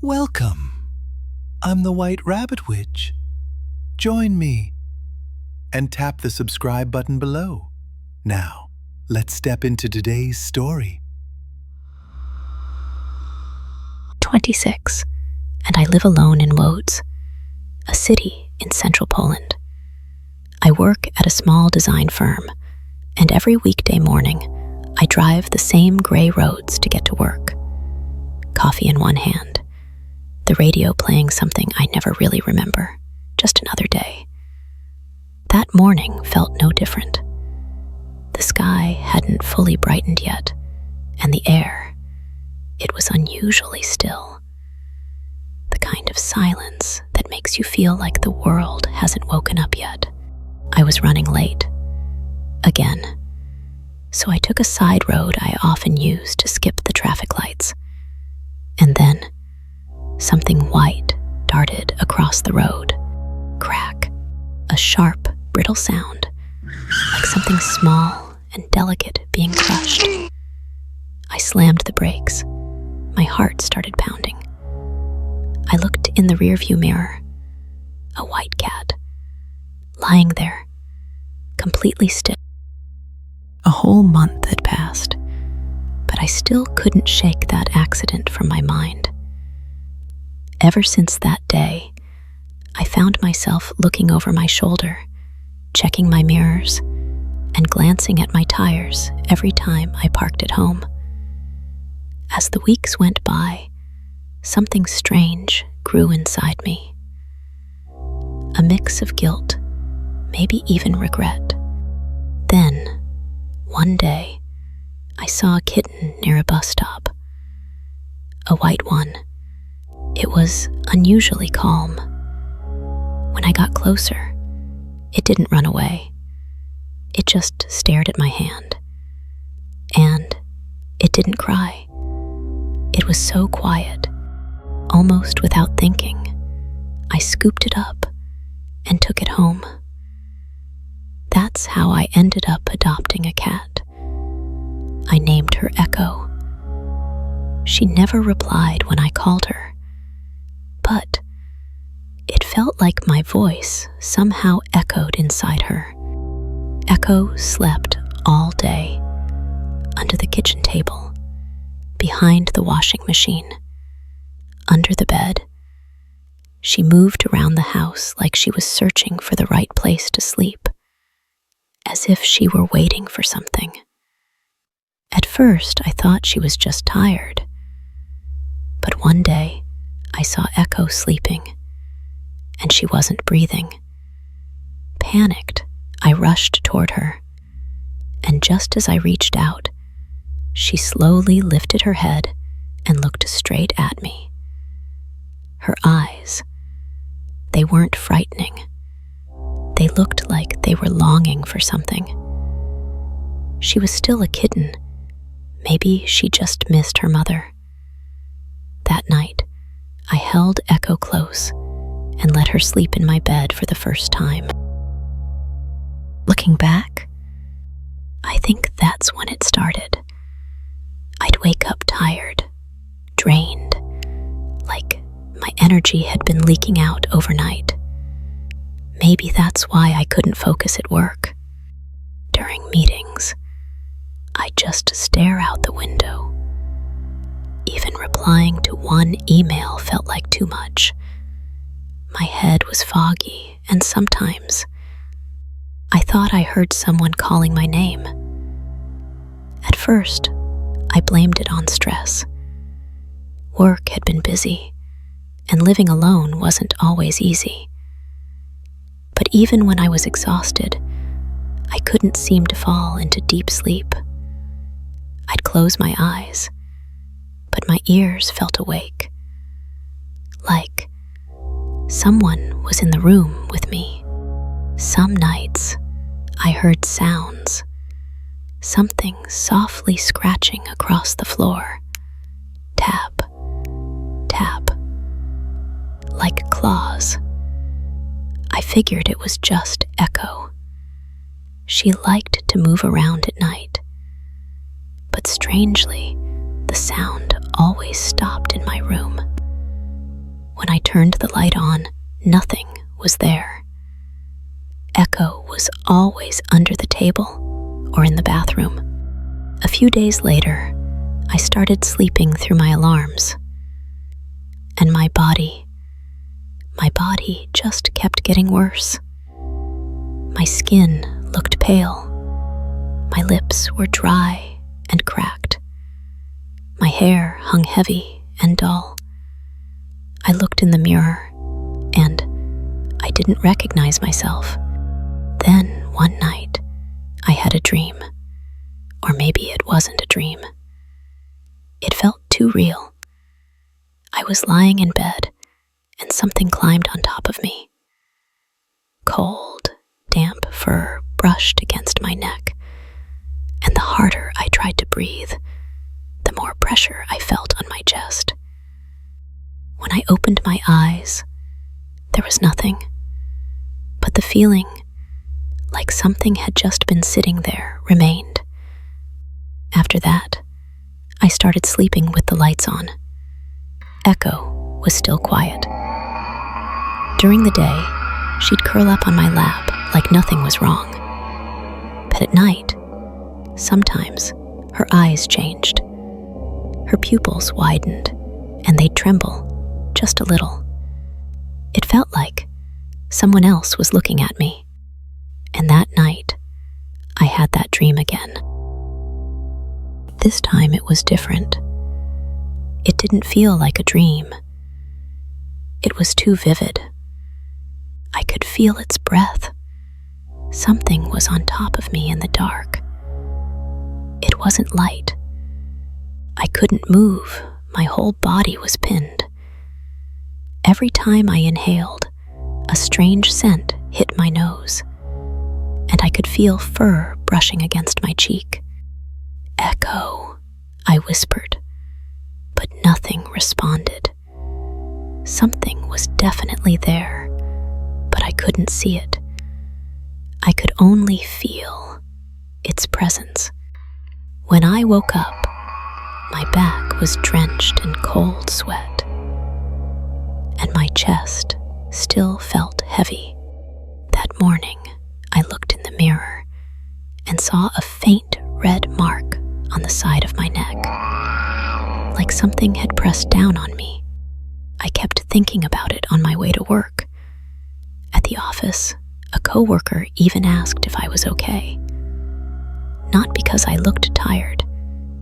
Welcome. I'm the White Rabbit Witch. Join me and tap the subscribe button below. Now, let's step into today's story. 26, and I live alone in Łódź, a city in central Poland. I work at a small design firm, and every weekday morning, I drive the same gray roads to get to work. Coffee in one hand, the radio playing something I never really remember, just another day. That morning felt no different. The sky hadn't fully brightened yet, and the air, it was unusually still. The kind of silence that makes you feel like the world hasn't woken up yet. I was running late, again, so I took a side road I often use to skip the traffic lights. And then, something white darted across the road. Crack. A sharp, brittle sound, like something small and delicate being crushed. I slammed the brakes. My heart started pounding. I looked in the rearview mirror. A white cat, lying there, completely still. A whole month had passed, but I still couldn't shake that accident from my mind. Ever since that day, I found myself looking over my shoulder, checking my mirrors, and glancing at my tires every time I parked at home. As the weeks went by, something strange grew inside me. A mix of guilt, maybe even regret. Then, one day, I saw a kitten near a bus stop. A white one. It was unusually calm. When I got closer, it didn't run away. It just stared at my hand. And it didn't cry. It was so quiet, almost without thinking. I scooped it up and took it home. That's how I ended up adopting a cat. I named her Echo. She never replied when I called her, but it felt like my voice somehow echoed inside her. Echo slept all day, under the kitchen table, behind the washing machine, under the bed. She moved around the house like she was searching for the right place to sleep, as if she were waiting for something. At first, I thought she was just tired. But one day, I saw Echo sleeping, and she wasn't breathing. Panicked, I rushed toward her, and just as I reached out, she slowly lifted her head and looked straight at me. Her eyes, they weren't frightening. They looked like they were longing for something. She was still a kitten. Maybe she just missed her mother. That night, I held Echo close and let her sleep in my bed for the first time. Looking back, I think that's when it started. I'd wake up tired, drained, like my energy had been leaking out overnight. Maybe that's why I couldn't focus at work. During meetings, I'd just stare out the window. Even replying to one email felt like too much. My head was foggy, and sometimes I thought I heard someone calling my name. At first, I blamed it on stress. Work had been busy, and living alone wasn't always easy. But even when I was exhausted, I couldn't seem to fall into deep sleep. I'd close my eyes, but my ears felt awake, like someone was in the room with me. Some nights, I heard sounds, something softly scratching across the floor. Tap, tap, like claws. I figured it was just Echo. She liked to move around at night, but strangely, the sound always stopped in my room. turned the light on, nothing was there. Echo was always under the table or in the bathroom. A few days later, I started sleeping through my alarms. And my body just kept getting worse. My skin looked pale. My lips were dry and cracked. My hair hung heavy and dull. I looked in the mirror, and I didn't recognize myself. Then, one night, I had a dream. Or maybe it wasn't a dream. It felt too real. I was lying in bed, and something climbed on top of me. Cold, damp fur brushed against my neck, and the harder I tried to breathe, the more pressure I felt on my chest. When I opened my eyes, there was nothing, but the feeling like something had just been sitting there remained. After that, I started sleeping with the lights on. Echo was still quiet. During the day, she'd curl up on my lap like nothing was wrong. But at night, sometimes her eyes changed. Her pupils widened, and they'd tremble just a little. It felt like someone else was looking at me. And that night, I had that dream again. This time it was different. It didn't feel like a dream. It was too vivid. I could feel its breath. Something was on top of me in the dark. It wasn't light. I couldn't move. My whole body was pinned. Every time I inhaled, a strange scent hit my nose, and I could feel fur brushing against my cheek. Echo, I whispered, but nothing responded. Something was definitely there, but I couldn't see it. I could only feel its presence. When I woke up, my back was drenched in cold sweat, and my chest still felt heavy. That morning, I looked in the mirror and saw a faint red mark on the side of my neck, like something had pressed down on me. I kept thinking about it on my way to work. At the office, a coworker even asked if I was okay. Not because I looked tired,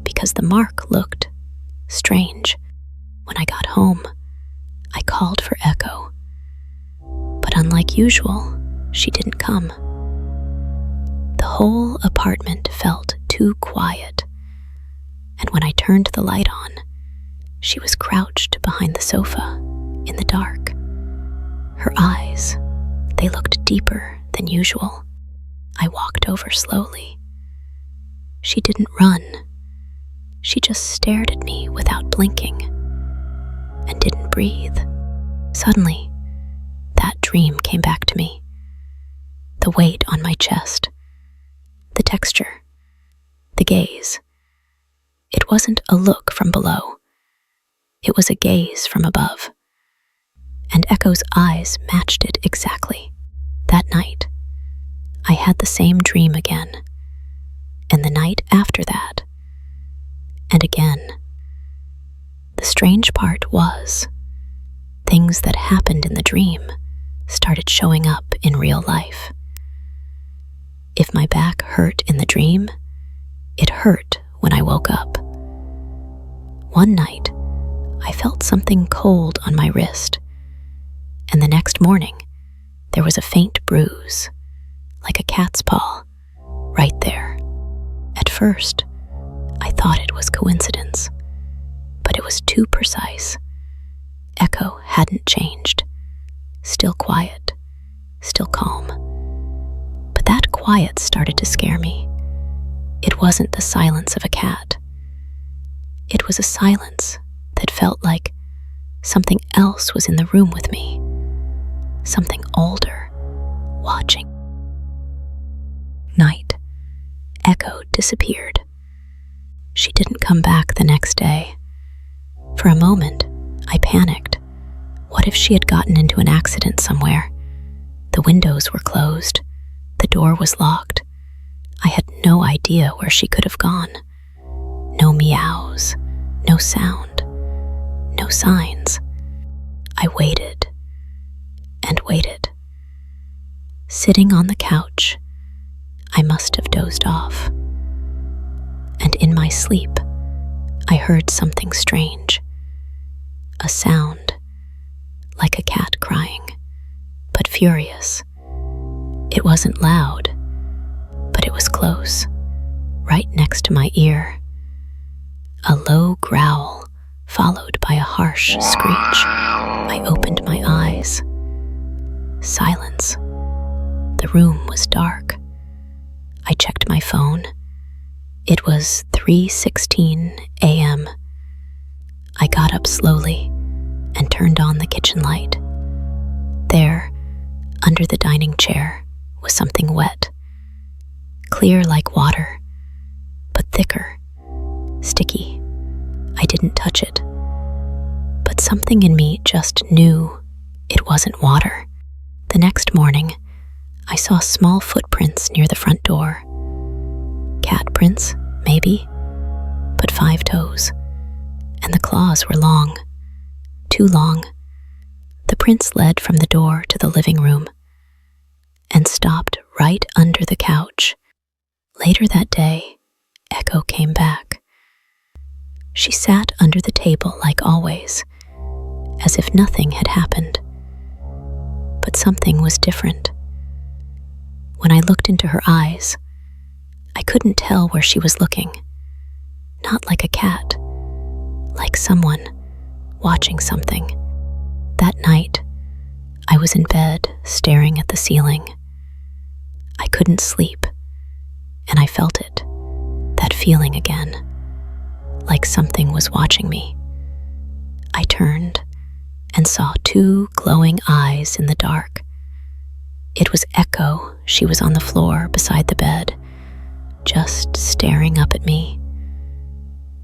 because the mark looked strange. When I got home, I called for Echo. But unlike usual, she didn't come. The whole apartment felt too quiet, and when I turned the light on, she was crouched behind the sofa in the dark. Her eyes, they looked deeper than usual. I walked over slowly. She didn't run. She just stared at me without blinking and didn't breathe. Suddenly, that dream came back to me. The weight on my chest, the texture, the gaze. It wasn't a look from below. It was a gaze from above. And Echo's eyes matched it exactly. That night, I had the same dream again. And the night after that, and again. The strange part was, things that happened in the dream started showing up in real life. If my back hurt in the dream, it hurt when I woke up. One night, I felt something cold on my wrist, and the next morning, there was a faint bruise, like a cat's paw, right there. At first, I thought it was coincidence, but it was too precise. Echo hadn't changed, still quiet, still calm. But that quiet started to scare me. It wasn't the silence of a cat. It was a silence that felt like something else was in the room with me, something older, watching. Night. Echo disappeared. She didn't come back the next day. For a moment, I panicked. What if she had gotten into an accident somewhere? The windows were closed. The door was locked. I had no idea where she could have gone. No meows, no sound, no signs. I waited and waited. Sitting on the couch, I must have dozed off. And in my sleep, I heard something strange. A sound, like a cat crying, but furious. It wasn't loud, but it was close, right next to my ear. A low growl, followed by a harsh screech. I opened my eyes. Silence. The room was dark. I checked my phone. It was 3:16 a.m. I got up slowly and turned on the kitchen light. There, under the dining chair, was something wet. Clear like water, but thicker, sticky. I didn't touch it, but something in me just knew it wasn't water. The next morning, I saw small footprints near the front door. Cat prints, maybe, but 5 toes, and the claws were long, too long. The prints led from the door to the living room and stopped right under the couch. Later that day, Echo came back. She sat under the table like always, as if nothing had happened. But something was different. When I looked into her eyes, I couldn't tell where she was looking. Not like a cat, like someone watching something. That night, I was in bed staring at the ceiling. I couldn't sleep, and I felt it, that feeling again, like something was watching me. I turned and saw 2 glowing eyes in the dark. It was Echo. She was on the floor beside the bed, just staring up at me.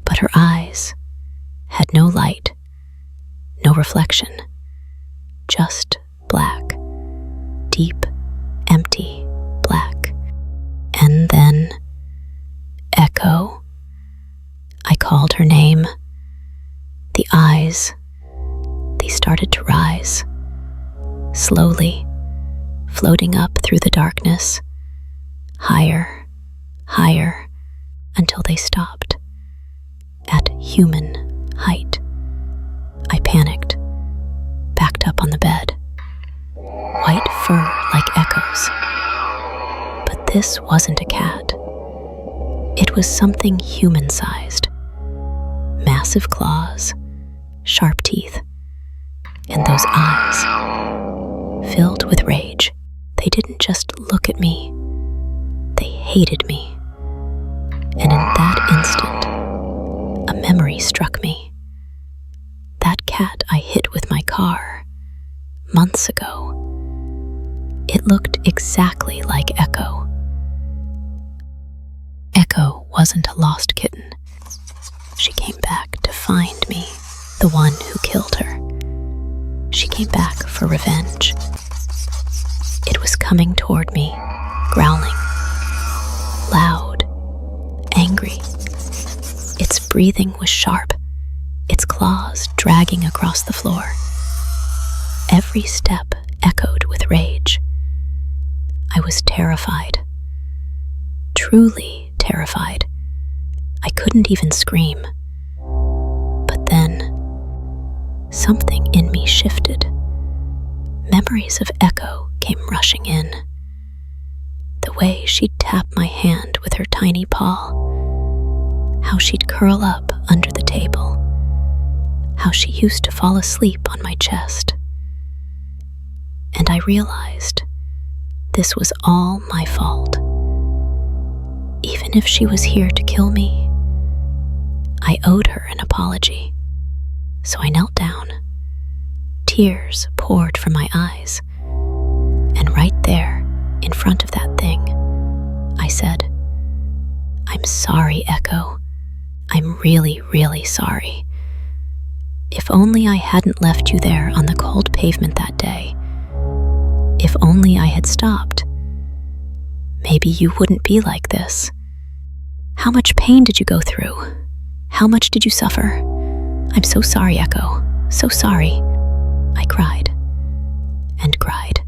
But her eyes had no light, no reflection, just black, deep, empty black. And then, Echo. I called her name. The eyes, they started to rise, slowly, floating up through the darkness, higher, higher, until they stopped at human height. I panicked, backed up on the bed. White fur like Echo's. But this wasn't a cat. It was something human-sized. Massive claws, sharp teeth, and those eyes, filled with rage. They didn't just look at me, they hated me. And in that instant, a memory struck me. That cat I hit with my car months ago. It looked exactly like Echo. Echo wasn't a lost kitten. She came back to find me, the one who killed her. She came back for revenge. It was coming toward me, growling, loud, angry. Its breathing was sharp, its claws dragging across the floor. Every step echoed with rage. I was terrified, truly terrified. I couldn't even scream. But then, something in me shifted. Memories of Echo came rushing in. The way she'd tap my hand with her tiny paw, how she'd curl up under the table, how she used to fall asleep on my chest. And I realized this was all my fault. Even if she was here to kill me, I owed her an apology. So I knelt down. Tears poured from my eyes. And right there, in front of that thing, I said, "I'm sorry, Echo. I'm really, really sorry. If only I hadn't left you there on the cold pavement that day. If only I had stopped. Maybe you wouldn't be like this. How much pain did you go through? How much did you suffer? I'm so sorry, Echo. So sorry. I cried and cried.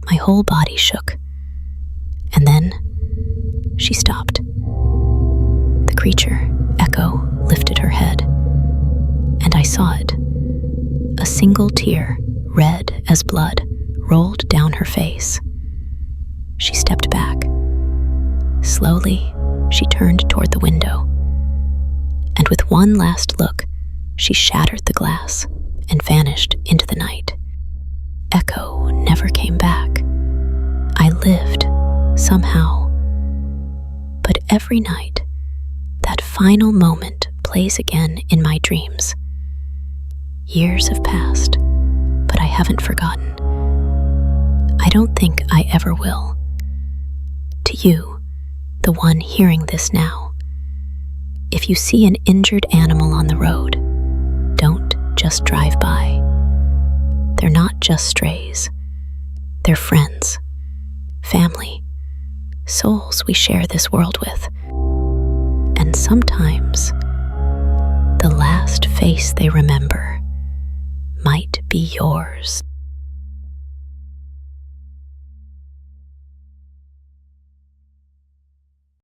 My whole body shook. And then she stopped. The creature, Echo, lifted her head, and I saw it. A single tear, red as blood, rolled down her face. She stepped back. Slowly, she turned toward the window, and with one last look, she shattered the glass and vanished into the night. Echo never came back. I lived, somehow. But every night, that final moment plays again in my dreams. Years have passed, but I haven't forgotten. I don't think I ever will. To you, the one hearing this now, if you see an injured animal on the road, don't just drive by. They're not just strays. They're friends, family, souls we share this world with. And sometimes, the last face they remember might be yours.